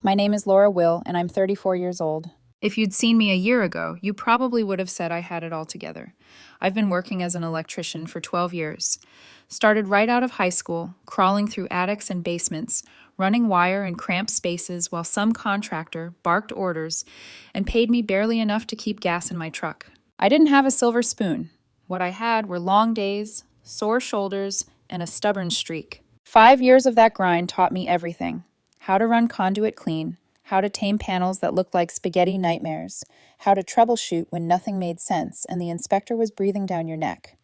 My name is Laura Will, and I'm 34 years old. If you'd seen me a year ago, you probably would have said I had it all together. I've been working as an electrician for 12 years. Started right out of high school, crawling through attics and basements, running wire in cramped spaces while some contractor barked orders and paid me barely enough to keep gas in my truck. I didn't have a silver spoon. What I had were long days, sore shoulders, and a stubborn streak. 5 years of that grind taught me everything: how to run conduit clean, how to tame panels that looked like spaghetti nightmares, how to troubleshoot when nothing made sense and the inspector was breathing down your neck.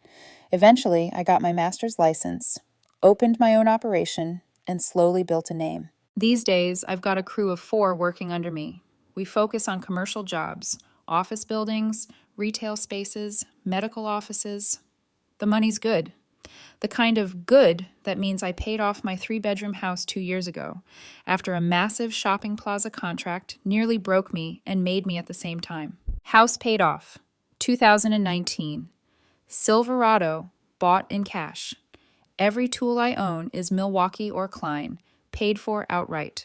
Eventually, I got my master's license, opened my own operation, and slowly built a name. These days, I've got a crew of 4 working under me. We focus on commercial jobs, office buildings, retail spaces, medical offices. The money's good. The kind of good that means I paid off my 3-bedroom house 2 years ago, after a massive shopping plaza contract nearly broke me and made me at the same time. House paid off. 2019. Silverado, bought in cash. Every tool I own is Milwaukee or Klein, paid for outright.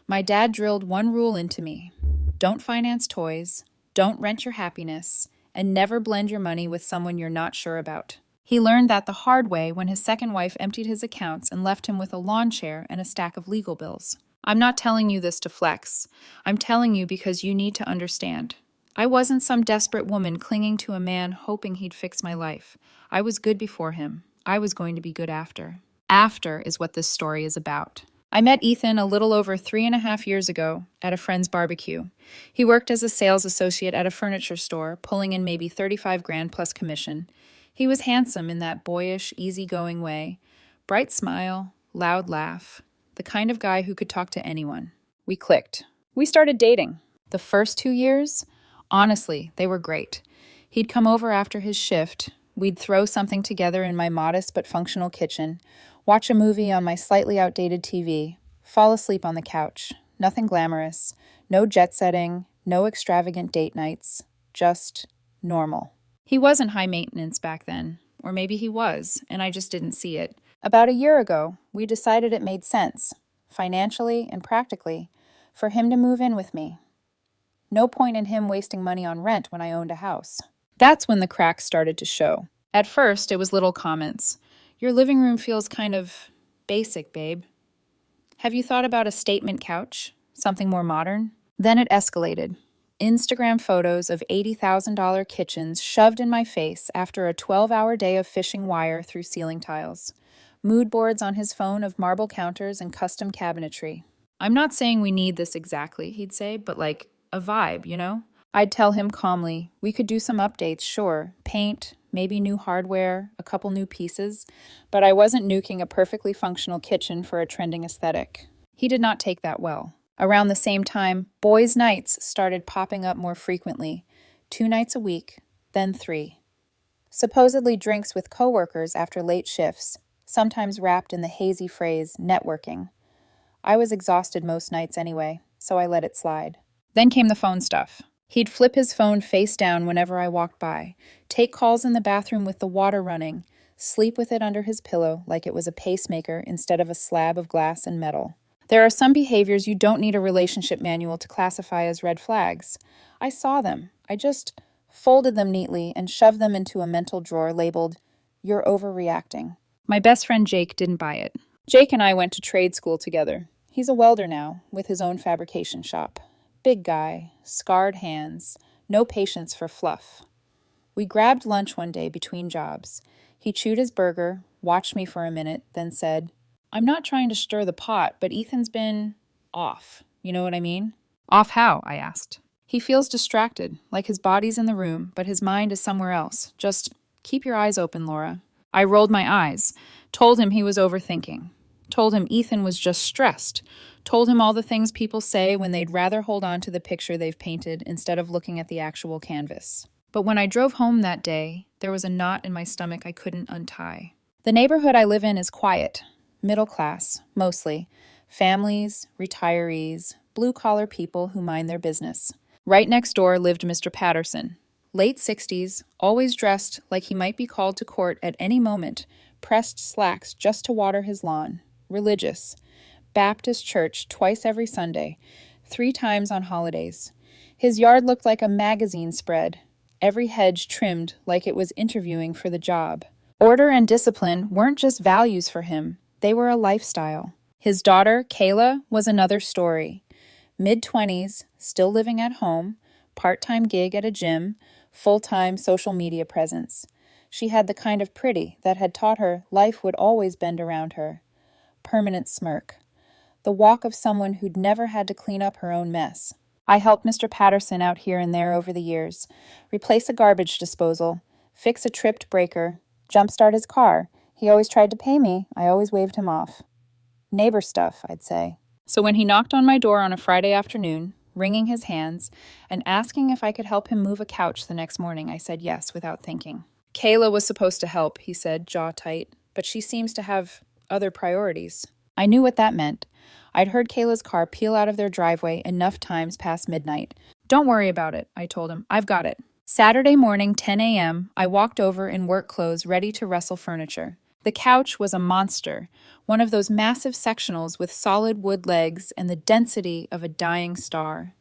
My dad drilled one rule into me: don't finance toys, don't rent your happiness, and never blend your money with someone you're not sure about. He learned that the hard way when his second wife emptied his accounts and left him with a lawn chair and a stack of legal bills. I'm not telling you this to flex. I'm telling you because you need to understand. I wasn't some desperate woman clinging to a man hoping he'd fix my life. I was good before him. I was going to be good after. After is what this story is about. I met Ethan a little over 3.5 years ago at a friend's barbecue. He worked as a sales associate at a furniture store, pulling in maybe 35 grand plus commission. He was handsome in that boyish, easygoing way. Bright smile, loud laugh. The kind of guy who could talk to anyone. We clicked. We started dating. The first 2 years, honestly, they were great. He'd come over after his shift. We'd throw something together in my modest but functional kitchen, watch a movie on my slightly outdated TV, fall asleep on the couch. Nothing glamorous, no jet setting, no extravagant date nights, just normal. He wasn't high maintenance back then, or maybe he was, and I just didn't see it. About a year ago, we decided it made sense, financially and practically, for him to move in with me. No point in him wasting money on rent when I owned a house. That's when the cracks started to show. At first, it was little comments. Your living room feels kind of basic, babe. Have you thought about a statement couch? Something more modern? Then it escalated. Instagram photos of $80,000 kitchens shoved in my face after a 12-hour day of fishing wire through ceiling tiles. Mood boards on his phone of marble counters and custom cabinetry. I'm not saying we need this exactly, he'd say, but like a vibe, you know? I'd tell him calmly, we could do some updates, sure. Paint, maybe new hardware, a couple new pieces, but I wasn't nuking a perfectly functional kitchen for a trending aesthetic. He did not take that well. Around the same time, boys' nights started popping up more frequently. 2 nights a week, then 3. Supposedly drinks with coworkers after late shifts, sometimes wrapped in the hazy phrase, networking. I was exhausted most nights anyway, so I let it slide. Then came the phone stuff. He'd flip his phone face down whenever I walked by, take calls in the bathroom with the water running, sleep with it under his pillow like it was a pacemaker instead of a slab of glass and metal. There are some behaviors you don't need a relationship manual to classify as red flags. I saw them. I just folded them neatly and shoved them into a mental drawer labeled, "You're overreacting." My best friend Jake didn't buy it. Jake and I went to trade school together. He's a welder now, with his own fabrication shop. Big guy, scarred hands, no patience for fluff. We grabbed lunch one day between jobs. He chewed his burger, watched me for a minute, then said, I'm not trying to stir the pot, but Ethan's been off. You know what I mean? Off how? I asked. He feels distracted, like his body's in the room, but his mind is somewhere else. Just keep your eyes open, Laura. I rolled my eyes, told him he was overthinking, told him Ethan was just stressed, told him all the things people say when they'd rather hold on to the picture they've painted instead of looking at the actual canvas. But when I drove home that day, there was a knot in my stomach I couldn't untie. The neighborhood I live in is quiet. Middle class, mostly. Families, retirees, blue-collar people who mind their business. Right next door lived Mr. Patterson. Late 60s, always dressed like he might be called to court at any moment, pressed slacks just to water his lawn. Religious. Baptist church twice every Sunday. 3 times on holidays. His yard looked like a magazine spread, every hedge trimmed like it was interviewing for the job. Order and discipline weren't just values for him, they were a lifestyle. His daughter, Kayla, was another story. Mid-20s, still living at home, part-time gig at a gym, full-time social media presence. She had the kind of pretty that had taught her life would always bend around her. Permanent smirk. The walk of someone who'd never had to clean up her own mess. I helped Mr. Patterson out here and there over the years. Replace a garbage disposal, fix a tripped breaker, jumpstart his car. He always tried to pay me. I always waved him off. Neighbor stuff, I'd say. So when he knocked on my door on a Friday afternoon, wringing his hands, and asking if I could help him move a couch the next morning, I said yes without thinking. Kayla was supposed to help, he said, jaw tight, but she seems to have other priorities. I knew what that meant. I'd heard Kayla's car peel out of their driveway enough times past midnight. Don't worry about it, I told him. I've got it. Saturday morning, 10 a.m., I walked over in work clothes ready to wrestle furniture. The couch was a monster, one of those massive sectionals with solid wood legs and the density of a dying star.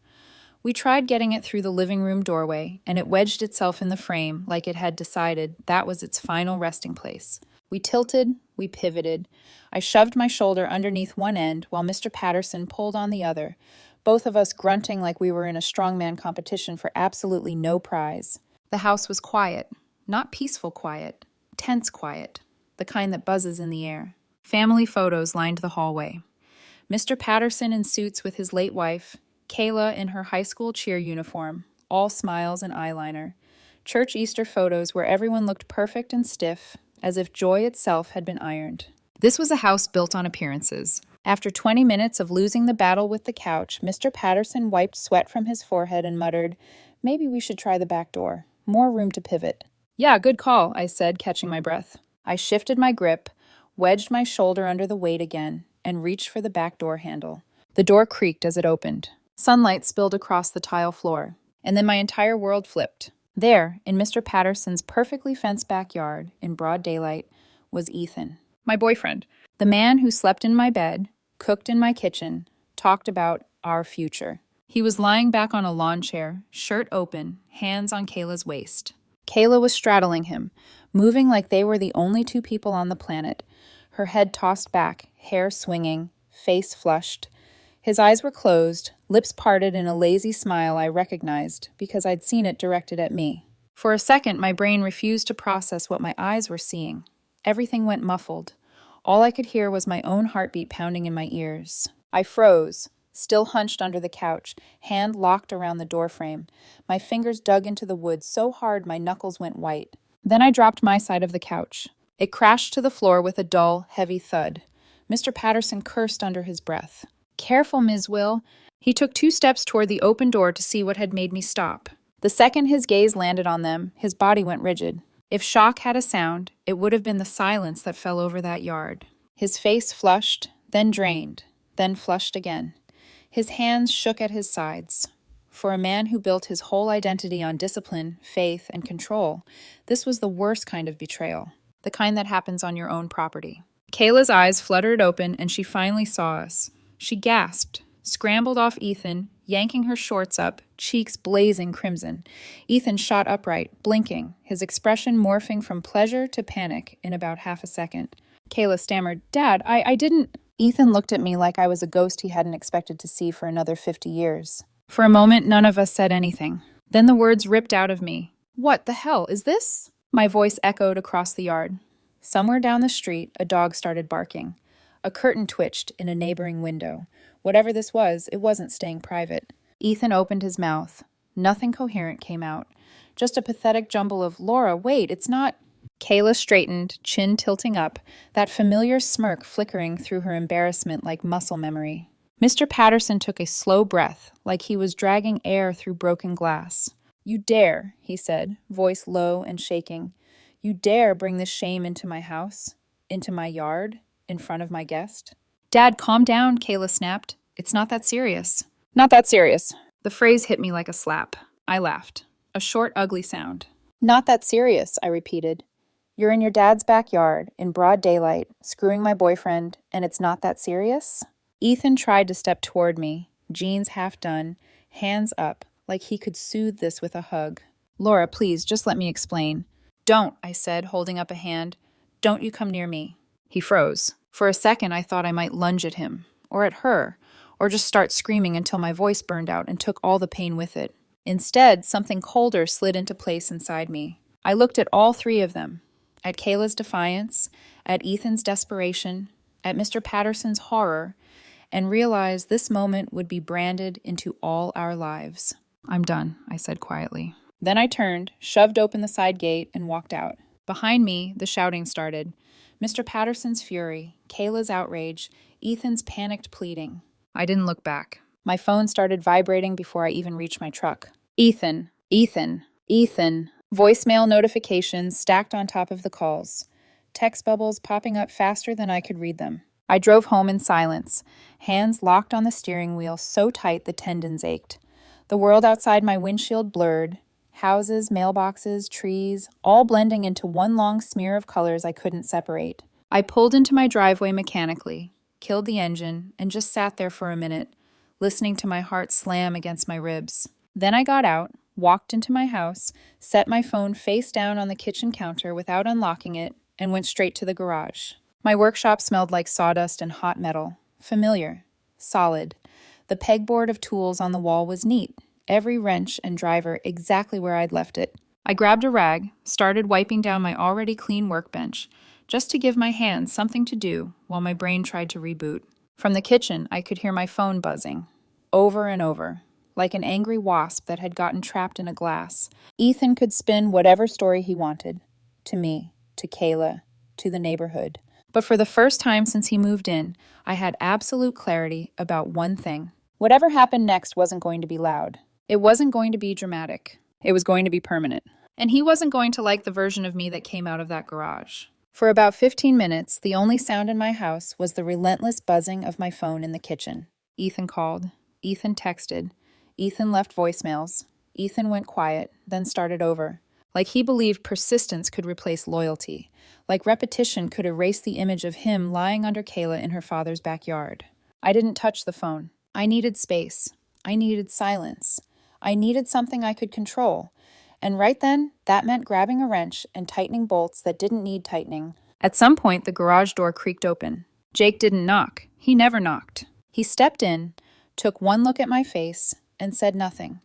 We tried getting it through the living room doorway, and it wedged itself in the frame like it had decided that was its final resting place. We tilted, we pivoted. I shoved my shoulder underneath one end while Mr. Patterson pulled on the other, both of us grunting like we were in a strongman competition for absolutely no prize. The house was quiet, not peaceful quiet, tense quiet, the kind that buzzes in the air. Family photos lined the hallway. Mr. Patterson in suits with his late wife, Kayla in her high school cheer uniform, all smiles and eyeliner. Church Easter photos where everyone looked perfect and stiff, as if joy itself had been ironed. This was a house built on appearances. After 20 minutes of losing the battle with the couch, Mr. Patterson wiped sweat from his forehead and muttered, "Maybe we should try the back door. More room to pivot." "Yeah, good call," I said, catching my breath. I shifted my grip, wedged my shoulder under the weight again, and reached for the back door handle. The door creaked as it opened. Sunlight spilled across the tile floor, and then my entire world flipped. There, in Mr. Patterson's perfectly fenced backyard, in broad daylight, was Ethan, my boyfriend, the man who slept in my bed, cooked in my kitchen, talked about our future. He was lying back on a lawn chair, shirt open, hands on Kayla's waist. Kayla was straddling him, moving like they were the only two people on the planet, her head tossed back, hair swinging, face flushed. His eyes were closed, lips parted in a lazy smile I recognized because I'd seen it directed at me. For a second, my brain refused to process what my eyes were seeing. Everything went muffled. All I could hear was my own heartbeat pounding in my ears. I froze, still hunched under the couch, hand locked around the doorframe. My fingers dug into the wood so hard my knuckles went white. Then I dropped my side of the couch. It crashed to the floor with a dull, heavy thud. Mr. Patterson cursed under his breath. "Careful, Ms. Will." He took 2 steps toward the open door to see what had made me stop. The second his gaze landed on them, his body went rigid. If shock had a sound, it would have been the silence that fell over that yard. His face flushed, then drained, then flushed again. His hands shook at his sides. For a man who built his whole identity on discipline, faith, and control, this was the worst kind of betrayal, the kind that happens on your own property. Kayla's eyes fluttered open and she finally saw us. She gasped, scrambled off Ethan, yanking her shorts up, cheeks blazing crimson. Ethan shot upright, blinking, his expression morphing from pleasure to panic in about half a second. Kayla stammered, "Dad, I didn't—" Ethan looked at me like I was a ghost he hadn't expected to see for another 50 years. For a moment, none of us said anything. Then the words ripped out of me. "What the hell is this?" My voice echoed across the yard. Somewhere down the street, a dog started barking. A curtain twitched in a neighboring window. Whatever this was, it wasn't staying private. Ethan opened his mouth. Nothing coherent came out. Just a pathetic jumble of, "Laura, wait, it's not—" Kayla straightened, chin tilting up, that familiar smirk flickering through her embarrassment like muscle memory. Mr. Patterson took a slow breath, like he was dragging air through broken glass. "You dare," he said, voice low and shaking. "You dare bring this shame into my house, into my yard, in front of my guest?" "Dad, calm down," Kayla snapped. "It's not that serious." "Not that serious." The phrase hit me like a slap. I laughed. A short, ugly sound. "Not that serious," I repeated. "You're in your dad's backyard, in broad daylight, screwing my boyfriend, and it's not that serious?" Ethan tried to step toward me. jeans half done, hands up, like he could soothe this with a hug. Laura, please, just let me explain. Don't, I said, holding up a hand. Don't you come near me. He froze. For a second, I thought I might lunge at him, or at her, or just start screaming until my voice burned out and took all the pain with it. Instead, something colder slid into place inside me. I looked at all three of them, at Kayla's defiance, at Ethan's desperation, at Mr. Patterson's horror, and realized this moment would be branded into all our lives. I'm done, I said quietly. Then I turned, shoved open the side gate, and walked out. Behind me, the shouting started. Mr. Patterson's fury, Kayla's outrage, Ethan's panicked pleading. I didn't look back. My phone started vibrating before I even reached my truck. Ethan, Ethan, Ethan. Voicemail notifications stacked on top of the calls. Text bubbles popping up faster than I could read them. I drove home in silence, hands locked on the steering wheel so tight the tendons ached. The world outside my windshield blurred. Houses, mailboxes, trees, all blending into one long smear of colors I couldn't separate. I pulled into my driveway mechanically, killed the engine, and just sat there for a minute, listening to my heart slam against my ribs. Then I got out, walked into my house, set my phone face down on the kitchen counter without unlocking it, and went straight to the garage. My workshop smelled like sawdust and hot metal. Familiar. Solid. The pegboard of tools on the wall was neat. Every wrench and driver exactly where I'd left it. I grabbed a rag, started wiping down my already clean workbench, just to give my hands something to do while my brain tried to reboot. From the kitchen, I could hear my phone buzzing, over and over, like an angry wasp that had gotten trapped in a glass. Ethan could spin whatever story he wanted. To me, to Kayla, to the neighborhood. But for the first time since he moved in, I had absolute clarity about one thing. Whatever happened next wasn't going to be loud. It wasn't going to be dramatic. It was going to be permanent. And he wasn't going to like the version of me that came out of that garage. For about 15 minutes, the only sound in my house was the relentless buzzing of my phone in the kitchen. Ethan called. Ethan texted. Ethan left voicemails. Ethan went quiet, then started over. Like he believed persistence could replace loyalty. Like repetition could erase the image of him lying under Kayla in her father's backyard. I didn't touch the phone. I needed space. I needed silence. I needed something I could control. And right then, that meant grabbing a wrench and tightening bolts that didn't need tightening. At some point, the garage door creaked open. Jake didn't knock. He never knocked. He stepped in, took one look at my face, and said nothing.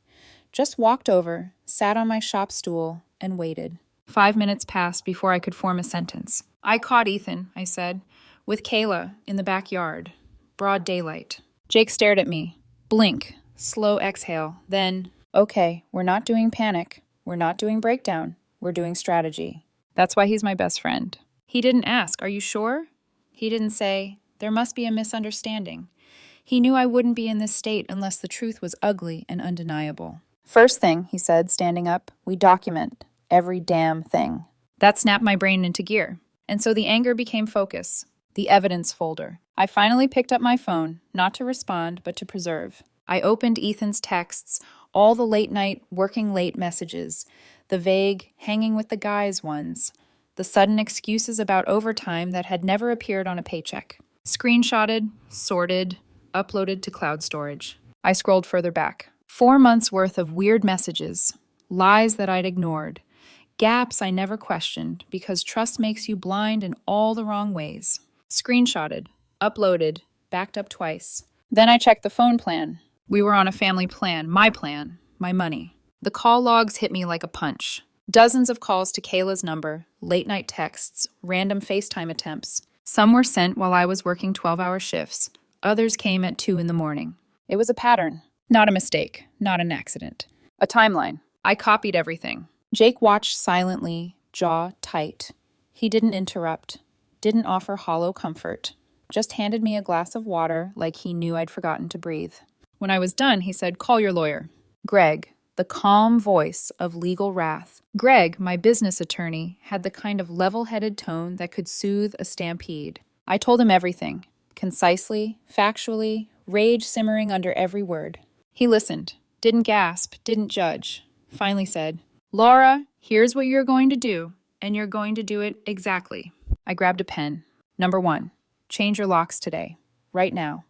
Just walked over, sat on my shop stool, and waited. 5 minutes passed before I could form a sentence. I caught Ethan, I said, with Kayla in the backyard. Broad daylight. Jake stared at me. Blink. Slow exhale. Then, okay, we're not doing panic. We're not doing breakdown. We're doing strategy. That's why he's my best friend. He didn't ask, are you sure? He didn't say, there must be a misunderstanding. He knew I wouldn't be in this state unless the truth was ugly and undeniable. First thing, he said, standing up, we document every damn thing. That snapped my brain into gear. And so the anger became focus, the evidence folder. I finally picked up my phone, not to respond, but to preserve. I opened Ethan's texts, all the late-night, working late messages, the vague, hanging with the guys ones, the sudden excuses about overtime that had never appeared on a paycheck. Screenshotted, sorted, uploaded to cloud storage. I scrolled further back. 4 months' worth of weird messages, lies that I'd ignored, gaps I never questioned because trust makes you blind in all the wrong ways. Screenshotted, uploaded, backed up twice. Then I checked the phone plan. We were on a family plan, my money. The call logs hit me like a punch. Dozens of calls to Kayla's number, late-night texts, random FaceTime attempts. Some were sent while I was working 12-hour shifts. Others came at 2 in the morning. It was a pattern. Not a mistake, not an accident. A timeline. I copied everything. Jake watched silently, jaw tight. He didn't interrupt, didn't offer hollow comfort, just handed me a glass of water like he knew I'd forgotten to breathe. When I was done, he said, call your lawyer. Greg, the calm voice of legal wrath. Greg, my business attorney, had the kind of level-headed tone that could soothe a stampede. I told him everything, concisely, factually, rage simmering under every word. He listened, didn't gasp, didn't judge. Finally said, Laura, here's what you're going to do, and you're going to do it exactly. I grabbed a pen. Number 1, change your locks today, right now.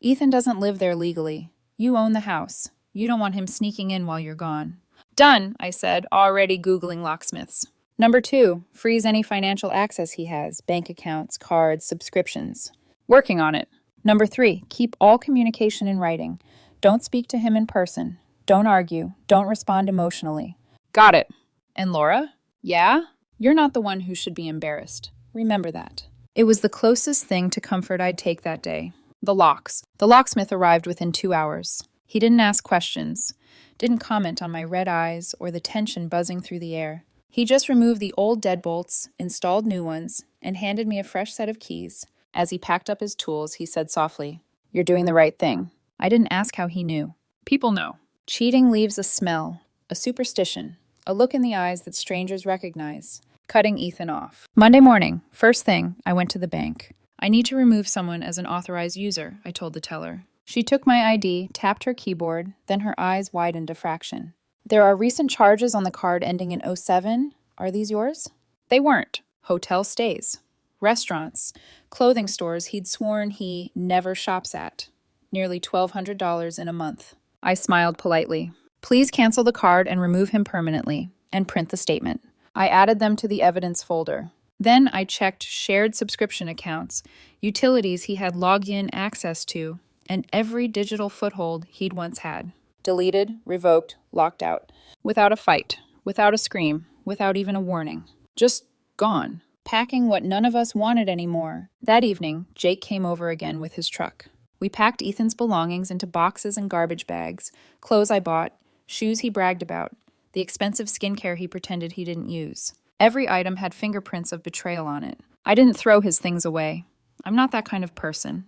Ethan doesn't live there legally. You own the house. You don't want him sneaking in while you're gone. Done, I said, already Googling locksmiths. Number 2, freeze any financial access he has, bank accounts, cards, subscriptions. Working on it. Number 3, keep all communication in writing. Don't speak to him in person. Don't argue. Don't respond emotionally. Got it. And Laura? Yeah? You're not the one who should be embarrassed. Remember that. It was the closest thing to comfort I'd take that day. The locks. The locksmith arrived within 2 hours. He didn't ask questions, didn't comment on my red eyes or the tension buzzing through the air. He just removed the old deadbolts, installed new ones, and handed me a fresh set of keys. As he packed up his tools, he said softly, "You're doing the right thing." I didn't ask how he knew. People know. Cheating leaves a smell, a superstition, a look in the eyes that strangers recognize. Cutting Ethan off. Monday morning, first thing, I went to the bank. I need to remove someone as an authorized user, I told the teller. She took my ID, tapped her keyboard, then her eyes widened a fraction. There are recent charges on the card ending in '07. Are these yours? They weren't. Hotel stays. Restaurants. Clothing stores he'd sworn he never shops at. Nearly $1,200 in a month. I smiled politely. Please cancel the card and remove him permanently, and print the statement. I added them to the evidence folder. Then I checked shared subscription accounts, utilities he had logged-in access to, and every digital foothold he'd once had. Deleted, revoked, locked out. Without a fight, without a scream, without even a warning. Just gone. Packing what none of us wanted anymore. That evening, Jake came over again with his truck. We packed Ethan's belongings into boxes and garbage bags, clothes I bought, shoes he bragged about, the expensive skincare he pretended he didn't use. Every item had fingerprints of betrayal on it. I didn't throw his things away. I'm not that kind of person.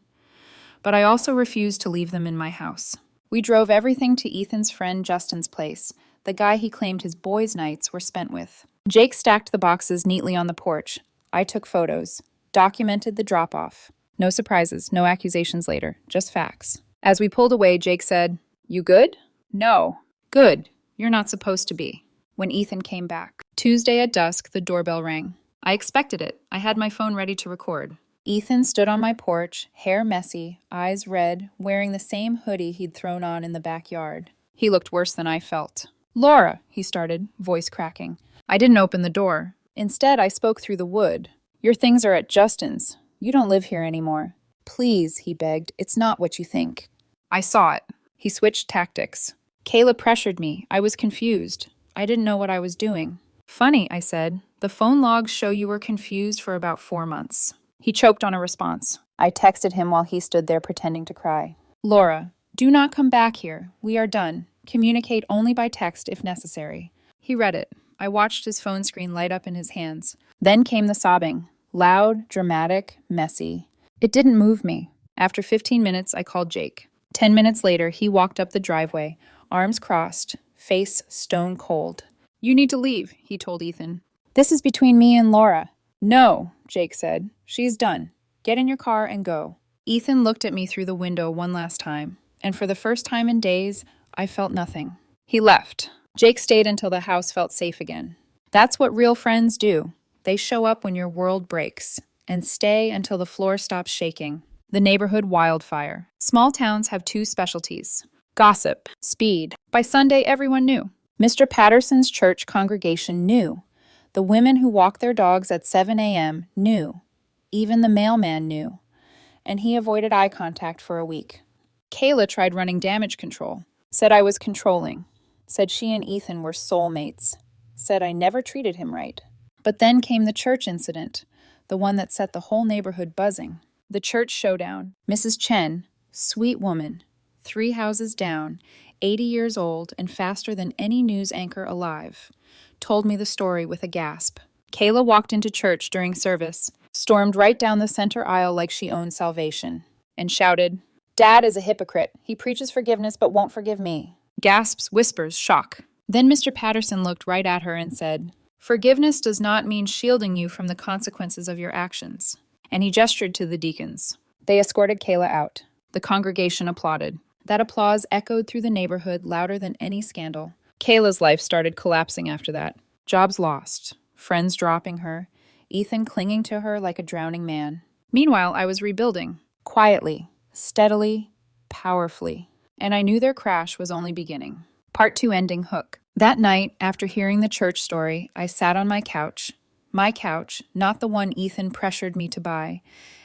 But I also refused to leave them in my house. We drove everything to Ethan's friend Justin's place, the guy he claimed his boys' nights were spent with. Jake stacked the boxes neatly on the porch. I took photos, documented the drop-off. No surprises, no accusations later, just facts. As we pulled away, Jake said, "You good?" "No." "Good. You're not supposed to be." When Ethan came back. Tuesday at dusk, the doorbell rang. I expected it. I had my phone ready to record. Ethan stood on my porch, hair messy, eyes red, wearing the same hoodie he'd thrown on in the backyard. He looked worse than I felt. "Laura," he started, voice cracking. I didn't open the door. Instead, I spoke through the wood. "Your things are at Justin's. You don't live here anymore." "Please," he begged, "it's not what you think." I saw it. He switched tactics. Kayla pressured me. I was confused. I didn't know what I was doing. "Funny," I said. "The phone logs show you were confused for about 4 months." He choked on a response. I texted him while he stood there pretending to cry. "Laura, do not come back here. We are done. Communicate only by text if necessary." He read it. I watched his phone screen light up in his hands. Then came the sobbing. Loud, dramatic, messy. It didn't move me. After 15 minutes, I called Jake. 10 minutes later, he walked up the driveway, arms crossed, face stone cold. "You need to leave," he told Ethan. "This is between me and Laura." "No," Jake said. "She's done. Get in your car and go." Ethan looked at me through the window one last time, and for the first time in days, I felt nothing. He left. Jake stayed until the house felt safe again. That's what real friends do. They show up when your world breaks, and stay until the floor stops shaking. The neighborhood wildfire. Small towns have 2 specialties: gossip, speed. By Sunday, everyone knew. Mr. Patterson's church congregation knew. The women who walked their dogs at 7 a.m. knew. Even the mailman knew. And he avoided eye contact for a week. Kayla tried running damage control. Said I was controlling. Said she and Ethan were soulmates. Said I never treated him right. But then came the church incident, the one that set the whole neighborhood buzzing. The church showdown. Mrs. Chen, sweet woman, 3 houses down, 80 years old and faster than any news anchor alive, told me the story with a gasp. Kayla walked into church during service, stormed right down the center aisle like she owned salvation, and shouted, "Dad is a hypocrite. He preaches forgiveness but won't forgive me." Gasps, whispers, shock. Then Mr. Patterson looked right at her and said, "Forgiveness does not mean shielding you from the consequences of your actions." And he gestured to the deacons. They escorted Kayla out. The congregation applauded. That applause echoed through the neighborhood louder than any scandal. Kayla's life started collapsing after that. Jobs lost, friends dropping her, Ethan clinging to her like a drowning man. Meanwhile, I was rebuilding. Quietly, steadily, powerfully. And I knew their crash was only beginning. Part 2 ending hook. That night, after hearing the church story, I sat on my couch, not the one Ethan pressured me to buy,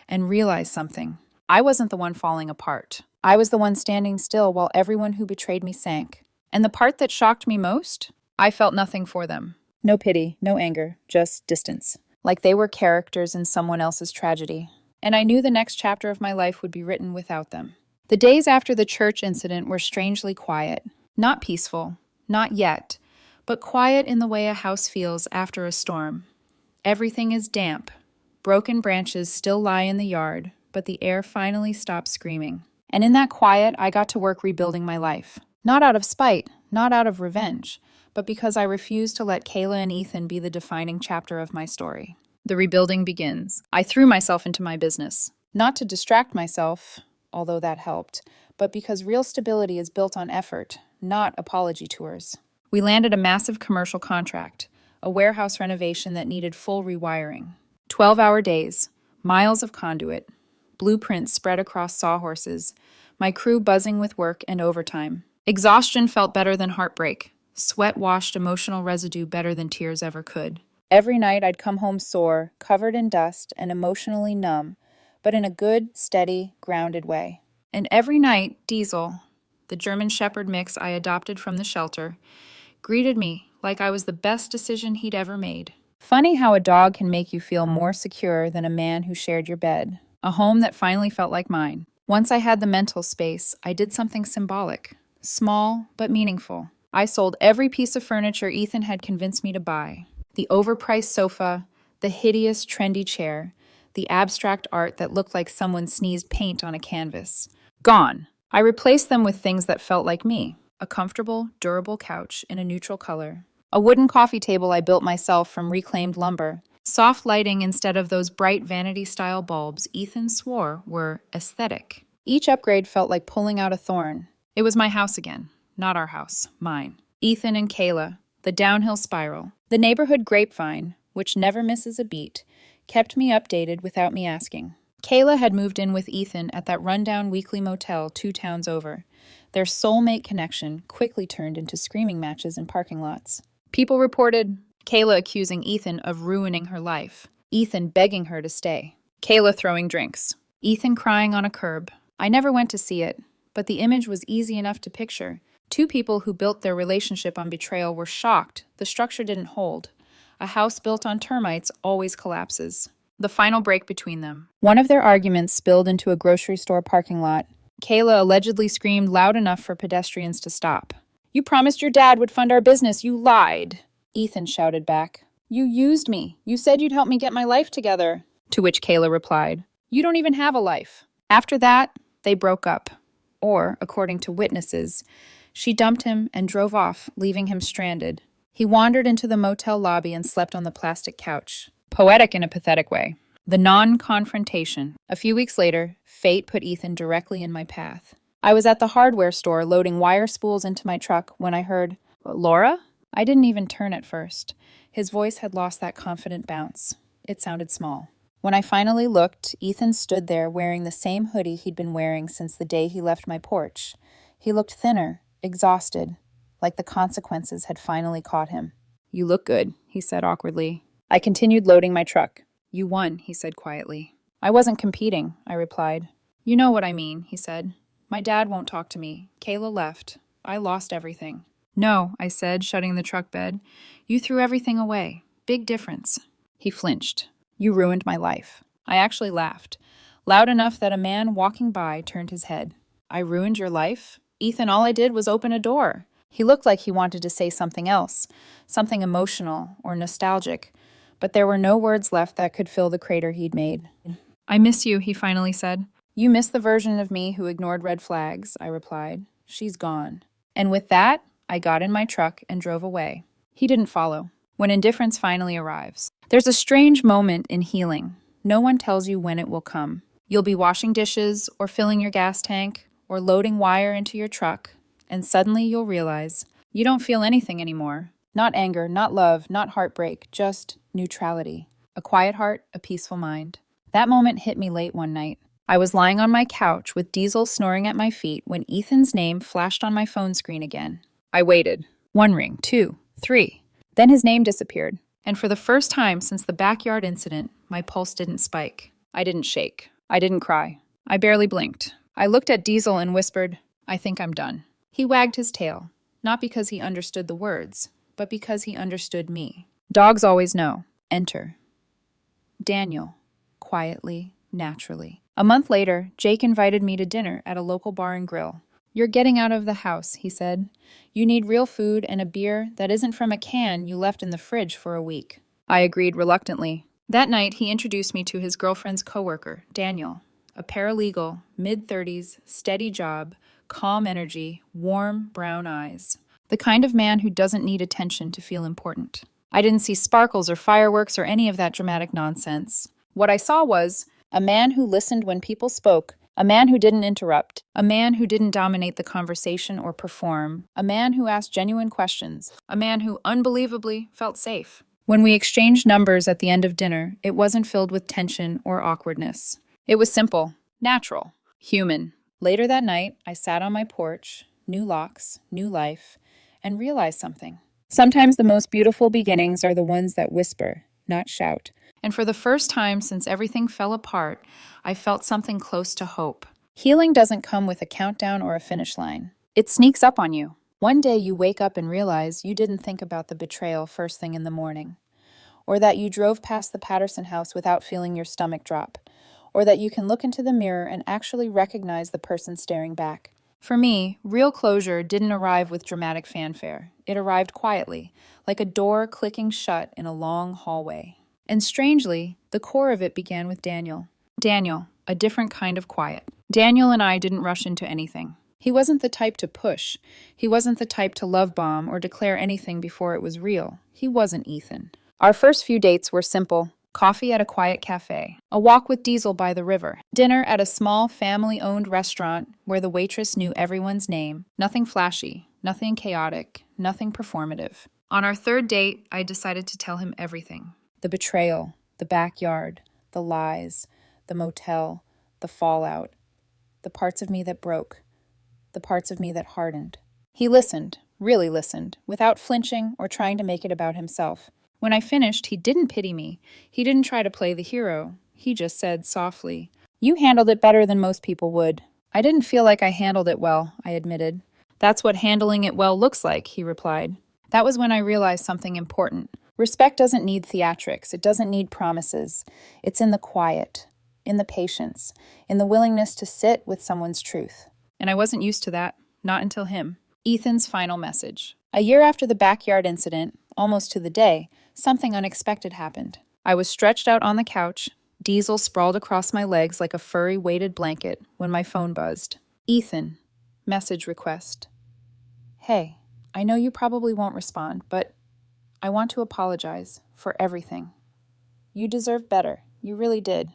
and realized something. I wasn't the one falling apart. I was the one standing still while everyone who betrayed me sank. And the part that shocked me most? I felt nothing for them. No pity, no anger, just distance. Like they were characters in someone else's tragedy. And I knew the next chapter of my life would be written without them. The days after the church incident were strangely quiet. Not peaceful, not yet, but quiet in the way a house feels after a storm. Everything is damp. Broken branches still lie in the yard, but the air finally stops screaming. And in that quiet, I got to work rebuilding my life. Not out of spite, not out of revenge, but because I refused to let Kayla and Ethan be the defining chapter of my story. The rebuilding begins. I threw myself into my business. Not to distract myself, although that helped, but because real stability is built on effort, not apology tours. We landed a massive commercial contract, a warehouse renovation that needed full rewiring. 12-hour days, miles of conduit, blueprints spread across sawhorses, my crew buzzing with work and overtime. Exhaustion felt better than heartbreak. Sweat washed emotional residue better than tears ever could. Every night I'd come home sore, covered in dust, and emotionally numb, but in a good, steady, grounded way. And every night, Diesel, the German Shepherd mix I adopted from the shelter, greeted me like I was the best decision he'd ever made. Funny how a dog can make you feel more secure than a man who shared your bed. A home that finally felt like mine. Once I had the mental space, I did something symbolic. Small, but meaningful. I sold every piece of furniture Ethan had convinced me to buy. The overpriced sofa, the hideous, trendy chair, the abstract art that looked like someone sneezed paint on a canvas. Gone. I replaced them with things that felt like me. A comfortable, durable couch in a neutral color. A wooden coffee table I built myself from reclaimed lumber. Soft lighting instead of those bright vanity-style bulbs Ethan swore were aesthetic. Each upgrade felt like pulling out a thorn. It was my house again. Not our house. Mine. Ethan and Kayla. The downhill spiral. The neighborhood grapevine, which never misses a beat, kept me updated without me asking. Kayla had moved in with Ethan at that rundown weekly motel 2 towns over. Their soulmate connection quickly turned into screaming matches in parking lots. People reported Kayla accusing Ethan of ruining her life. Ethan begging her to stay. Kayla throwing drinks. Ethan crying on a curb. I never went to see it, but the image was easy enough to picture. 2 people who built their relationship on betrayal were shocked. The structure didn't hold. A house built on termites always collapses. The final break between them. One of their arguments spilled into a grocery store parking lot. Kayla allegedly screamed loud enough for pedestrians to stop. "You promised your dad would fund our business. You lied." Ethan shouted back. "You used me. You said you'd help me get my life together." To which Kayla replied, "You don't even have a life." After that, they broke up. Or, according to witnesses, she dumped him and drove off, leaving him stranded. He wandered into the motel lobby and slept on the plastic couch. Poetic in a pathetic way. The non-confrontation. A few weeks later, fate put Ethan directly in my path. I was at the hardware store loading wire spools into my truck when I heard, "Laura?" I didn't even turn at first. His voice had lost that confident bounce. It sounded small. When I finally looked, Ethan stood there wearing the same hoodie he'd been wearing since the day he left my porch. He looked thinner, exhausted, like the consequences had finally caught him. "You look good," he said awkwardly. I continued loading my truck. "You won," he said quietly. "I wasn't competing," I replied. "You know what I mean," he said. "My dad won't talk to me. Kayla left. I lost everything." "No," I said, shutting the truck bed. "You threw everything away. Big difference." He flinched. "You ruined my life." I actually laughed, loud enough that a man walking by turned his head. "I ruined your life? Ethan, all I did was open a door." He looked like he wanted to say something else, something emotional or nostalgic, but there were no words left that could fill the crater he'd made. "I miss you," he finally said. "You miss the version of me who ignored red flags," I replied. "She's gone." And with that, I got in my truck and drove away. He didn't follow. When indifference finally arrives, there's a strange moment in healing. No one tells you when it will come. You'll be washing dishes, or filling your gas tank, or loading wire into your truck, and suddenly you'll realize you don't feel anything anymore. Not anger, not love, not heartbreak, just neutrality. A quiet heart, a peaceful mind. That moment hit me late one night. I was lying on my couch with Diesel snoring at my feet when Ethan's name flashed on my phone screen again. I waited. 1 ring, 2, 3. Then his name disappeared. And for the first time since the backyard incident, my pulse didn't spike. I didn't shake. I didn't cry. I barely blinked. I looked at Diesel and whispered, "I think I'm done." He wagged his tail, not because he understood the words, but because he understood me. Dogs always know. Enter. Daniel. Quietly, naturally. A month later, Jake invited me to dinner at a local bar and grill. "You're getting out of the house," he said. "You need real food and a beer that isn't from a can you left in the fridge for a week." I agreed reluctantly. That night, he introduced me to his girlfriend's coworker, Daniel, a paralegal, mid-30s, steady job, calm energy, warm brown eyes. The kind of man who doesn't need attention to feel important. I didn't see sparkles or fireworks or any of that dramatic nonsense. What I saw was a man who listened when people spoke, a man who didn't interrupt, a man who didn't dominate the conversation or perform, a man who asked genuine questions, a man who unbelievably felt safe. When we exchanged numbers at the end of dinner, it wasn't filled with tension or awkwardness. It was simple, natural, human. Later that night, I sat on my porch, new locks, new life, and realized something. Sometimes the most beautiful beginnings are the ones that whisper, not shout. And for the first time since everything fell apart, I felt something close to hope. Healing doesn't come with a countdown or a finish line. It sneaks up on you. One day you wake up and realize you didn't think about the betrayal first thing in the morning, or that you drove past the Patterson house without feeling your stomach drop, or that you can look into the mirror and actually recognize the person staring back. For me, real closure didn't arrive with dramatic fanfare. It arrived quietly, like a door clicking shut in a long hallway. And strangely, the core of it began with Daniel. Daniel, a different kind of quiet. Daniel and I didn't rush into anything. He wasn't the type to push. He wasn't the type to love bomb or declare anything before it was real. He wasn't Ethan. Our first few dates were simple. Coffee at a quiet cafe, a walk with Diesel by the river, dinner at a small family-owned restaurant where the waitress knew everyone's name. Nothing flashy, nothing chaotic, nothing performative. On our third date, I decided to tell him everything. The betrayal, the backyard, the lies, the motel, the fallout, the parts of me that broke, the parts of me that hardened. He listened, really listened, without flinching or trying to make it about himself. When I finished, he didn't pity me. He didn't try to play the hero. He just said softly, "You handled it better than most people would." I didn't feel like I handled it well, I admitted. "That's what handling it well looks like," he replied. That was when I realized something important. Respect doesn't need theatrics. It doesn't need promises. It's in the quiet, in the patience, in the willingness to sit with someone's truth. And I wasn't used to that, not until him. Ethan's final message. A year after the backyard incident, almost to the day, something unexpected happened. I was stretched out on the couch, Diesel sprawled across my legs like a furry weighted blanket when my phone buzzed. "Ethan, message request. Hey, I know you probably won't respond, but I want to apologize for everything. You deserve better. You really did.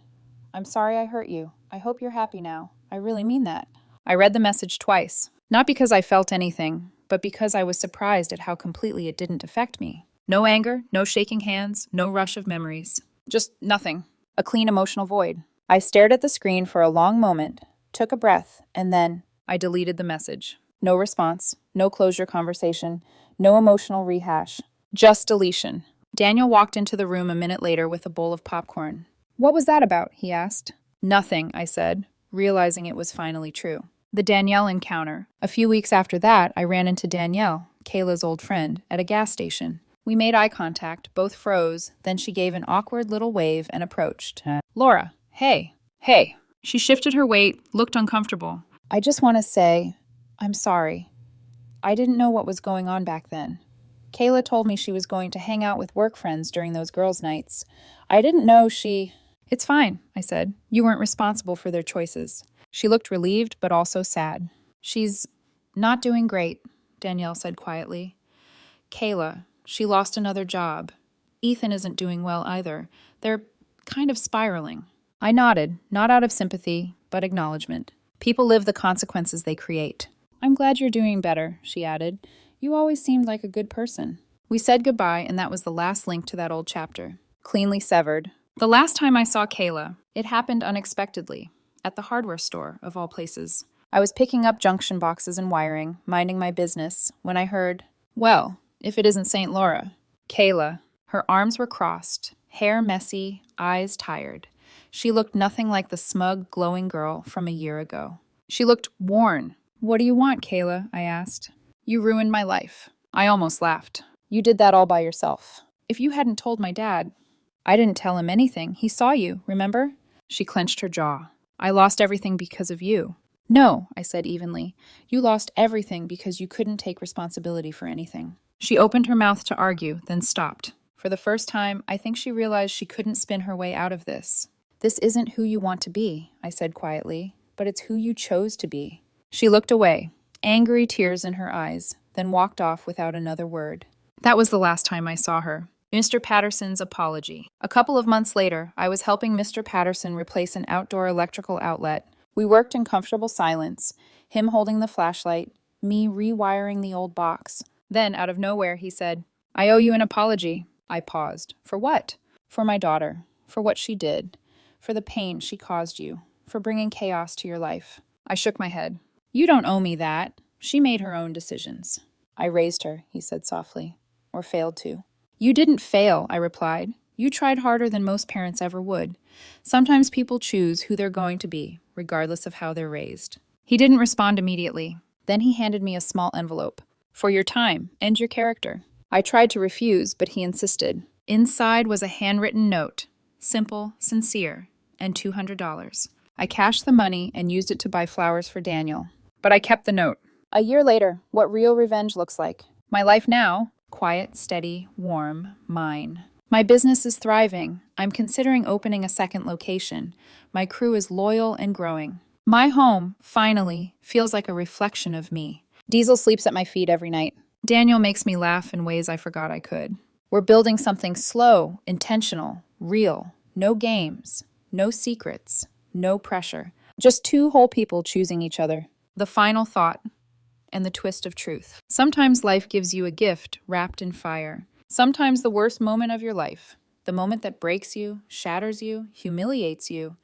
I'm sorry I hurt you. I hope you're happy now. I really mean that." I read the message twice, not because I felt anything, but because I was surprised at how completely it didn't affect me. No anger, no shaking hands, no rush of memories. Just nothing. A clean emotional void. I stared at the screen for a long moment, took a breath, and then I deleted the message. No response, no closure conversation, no emotional rehash. Just deletion. Daniel walked into the room a minute later with a bowl of popcorn. "What was that about?" he asked. "Nothing," I said, realizing it was finally true. The Danielle encounter. A few weeks after that, I ran into Danielle, Kayla's old friend, at a gas station. We made eye contact, both froze, then she gave an awkward little wave and approached. "Laura, hey." "Hey." She shifted her weight, looked uncomfortable. "I just want to say, I'm sorry. I didn't know what was going on back then. Kayla told me she was going to hang out with work friends during those girls' nights. I didn't know she—" "It's fine," I said. "You weren't responsible for their choices." She looked relieved, but also sad. "She's not doing great," Danielle said quietly. "Kayla, she lost another job. Ethan isn't doing well either. They're kind of spiraling." I nodded, not out of sympathy, but acknowledgement. People live the consequences they create. "I'm glad you're doing better," she added. "You always seemed like a good person." We said goodbye, and that was the last link to that old chapter. Cleanly severed. The last time I saw Kayla, it happened unexpectedly. at the hardware store, of all places. I was picking up junction boxes and wiring, minding my business, when I heard, Well, if it isn't St. Laura. Kayla. Her arms were crossed, hair messy, eyes tired. She looked nothing like the smug, glowing girl from a year ago. She looked worn. "What do you want, Kayla?" I asked. You ruined my life. I almost laughed. "You did that all by yourself." If you hadn't told my dad. "I didn't tell him anything. He saw you, remember?" She clenched her jaw. I lost everything because of you. "No," I said evenly. "You lost everything because you couldn't take responsibility for anything." She opened her mouth to argue, then stopped. For the first time, I think she realized she couldn't spin her way out of this. "This isn't who you want to be," I said quietly, "but it's who you chose to be." She looked away, angry tears in her eyes, then walked off without another word. That was the last time I saw her. Mr. Patterson's apology. A couple of months later, I was helping Mr. Patterson replace an outdoor electrical outlet. We worked in comfortable silence, him holding the flashlight, me rewiring the old box. Then, out of nowhere, he said, "I owe you an apology." I paused. "For what?" "For my daughter. For what she did. For the pain she caused you. For bringing chaos to your life." I shook my head. "You don't owe me that. She made her own decisions." "I raised her," he said softly. "Or failed to." "You didn't fail," I replied. "You tried harder than most parents ever would. Sometimes people choose who they're going to be, regardless of how they're raised." He didn't respond immediately. Then he handed me a small envelope. "For your time and your character." I tried to refuse, but he insisted. Inside was a handwritten note, simple, sincere, and $200. I cashed the money and used it to buy flowers for Daniel. But I kept the note. A year later, what real revenge looks like. My life now, quiet, steady, warm, mine. My business is thriving. I'm considering opening a second location. My crew is loyal and growing. My home, finally, feels like a reflection of me. Diesel sleeps at my feet every night. Daniel makes me laugh in ways I forgot I could. We're building something slow, intentional, real. No games, no secrets, no pressure. Just two whole people choosing each other. The final thought and the twist of truth. Sometimes life gives you a gift wrapped in fire. Sometimes the worst moment of your life, the moment that breaks you, shatters you, humiliates you,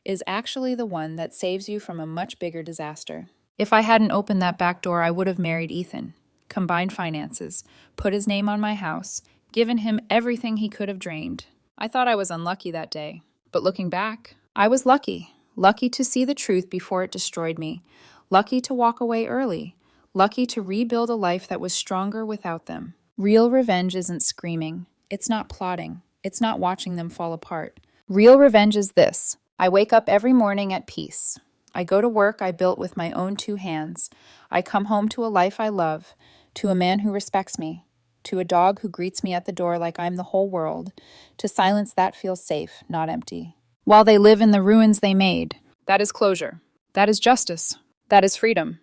is actually the one that saves you from a much bigger disaster. If I hadn't opened that back door, I would have married Ethan, combined finances, put his name on my house, given him everything he could have drained. I thought I was unlucky that day, but looking back, I was lucky. Lucky to see the truth before it destroyed me. Lucky to walk away early. Lucky to rebuild a life that was stronger without them. Real revenge isn't screaming. It's not plotting. It's not watching them fall apart. Real revenge is this. I wake up every morning at peace. I go to work I built with my own two hands. I come home to a life I love, to a man who respects me, to a dog who greets me at the door like I'm the whole world, to silence that feels safe, not empty. While they live in the ruins they made. That is closure. That is justice. That is freedom.